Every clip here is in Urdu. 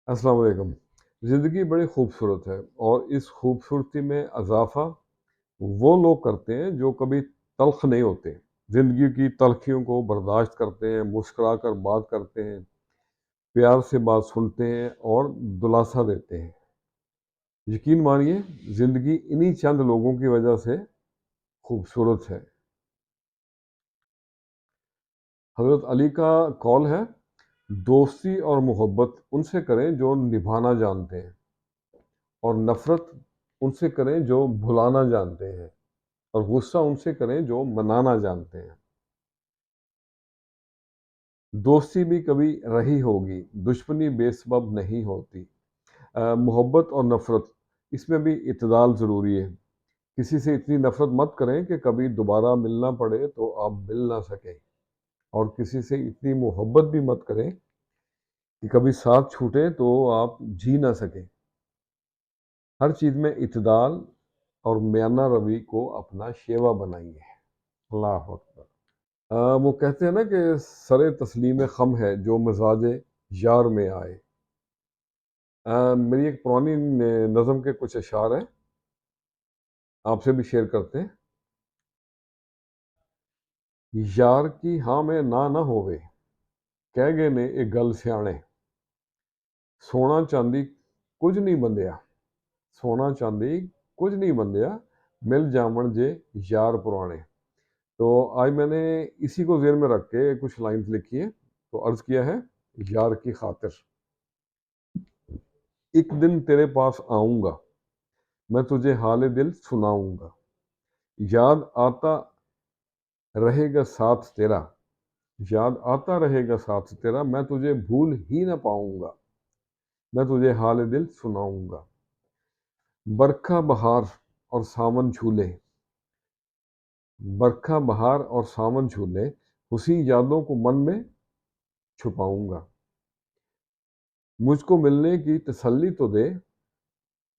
السلام علیکم۔ زندگی بڑی خوبصورت ہے اور اس خوبصورتی میں اضافہ وہ لوگ کرتے ہیں جو کبھی تلخ نہیں ہوتے، زندگی کی تلخیوں کو برداشت کرتے ہیں، مسکرا کر بات کرتے ہیں، پیار سے بات سنتے ہیں اور دلاسا دیتے ہیں۔ یقین مانیے، زندگی انہی چند لوگوں کی وجہ سے خوبصورت ہے۔ حضرت علی کا قول ہے، دوستی اور محبت ان سے کریں جو نبھانا جانتے ہیں، اور نفرت ان سے کریں جو بھلانا جانتے ہیں، اور غصہ ان سے کریں جو منانا جانتے ہیں۔ دوستی بھی کبھی رہی ہوگی، دشمنی بے سبب نہیں ہوتی۔ محبت اور نفرت، اس میں بھی اعتدال ضروری ہے۔ کسی سے اتنی نفرت مت کریں کہ کبھی دوبارہ ملنا پڑے تو آپ مل نہ سکیں، اور کسی سے اتنی محبت بھی مت کریں کہ کبھی ساتھ چھوٹے تو آپ جی نہ سکیں۔ ہر چیز میں اعتدال اور میانہ روی کو اپنا شیوا بنائیے۔ اللہ اکبر۔ وہ کہتے ہیں نا کہ سر تسلیم خم ہے جو مزاج یار میں آئے۔ میری ایک پرانی نظم کے کچھ اشعار ہیں، آپ سے بھی شیئر کرتے ہیں۔ یار کی ہاں میں نہ ہووے، کہہ گئے نے ایک گل سیانے، سونا چاندی کچھ نہیں بندیا، سونا چاندی کچھ نہیں بندیا، مل جامن جے یار پرانے۔ تو آج میں نے اسی کو ذہن میں رکھ کے کچھ لائنز لکھی ہیں، تو عرض کیا ہے، یار کی خاطر۔ ایک دن تیرے پاس آؤں گا، میں تجھے حال دل سناؤں گا، یاد آتا رہے گا ساتھ تیرا، یاد آتا رہے گا ساتھ تیرا، میں تجھے بھول ہی نہ پاؤں گا، میں تجھے حال دل سناؤں گا۔ برکھا بہار اور سامن جھولے، برکھا بہار اور سامن جھولے، اسی یادوں کو من میں چھپاؤں گا۔ مجھ کو ملنے کی تسلی تو دے،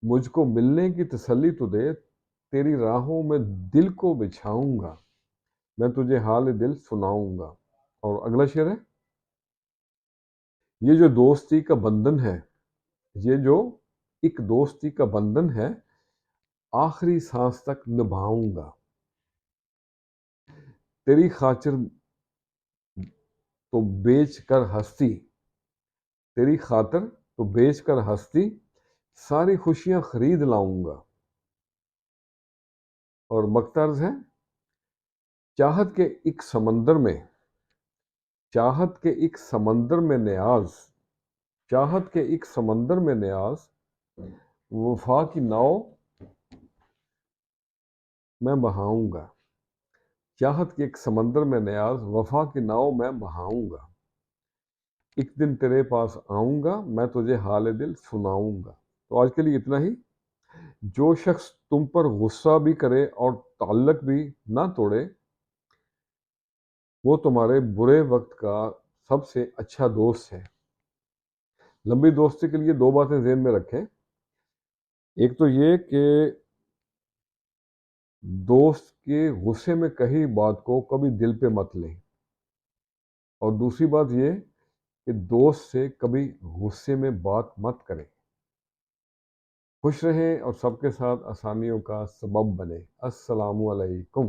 مجھ کو ملنے کی تسلی تو دے، تیری راہوں میں دل کو بچھاؤں گا، میں تجھے حال دل سناؤں گا۔ اور اگلا شعر ہے، یہ جو دوستی کا بندھن ہے، یہ جو ایک دوستی کا بندھن ہے، آخری سانس تک نبھاؤں گا، تیری خاطر تو بیچ کر ہستی، تیری خاطر تو بیچ کر ہستی، ساری خوشیاں خرید لاؤں گا۔ اور مقترض ہے، چاہت کے ایک سمندر میں، چاہت کے ایک سمندر میں نیاز، چاہت کے ایک سمندر میں نیاز، وفا کی ناؤ میں بہاؤں گا، چاہت کے ایک سمندر میں نیاز، وفا کی ناؤ میں بہاؤں گا۔ ایک دن تیرے پاس آؤں گا، میں تجھے حال دل سناؤں گا۔ تو آج کے لیے اتنا ہی۔ جو شخص تم پر غصہ بھی کرے اور تعلق بھی نہ توڑے، وہ تمہارے برے وقت کا سب سے اچھا دوست ہے۔ لمبی دوستی کے لیے دو باتیں ذہن میں رکھیں۔ ایک تو یہ کہ دوست کے غصے میں کہی بات کو کبھی دل پہ مت لیں، اور دوسری بات یہ کہ دوست سے کبھی غصے میں بات مت کریں۔ خوش رہیں اور سب کے ساتھ آسانیوں کا سبب بنے۔ السلام علیکم۔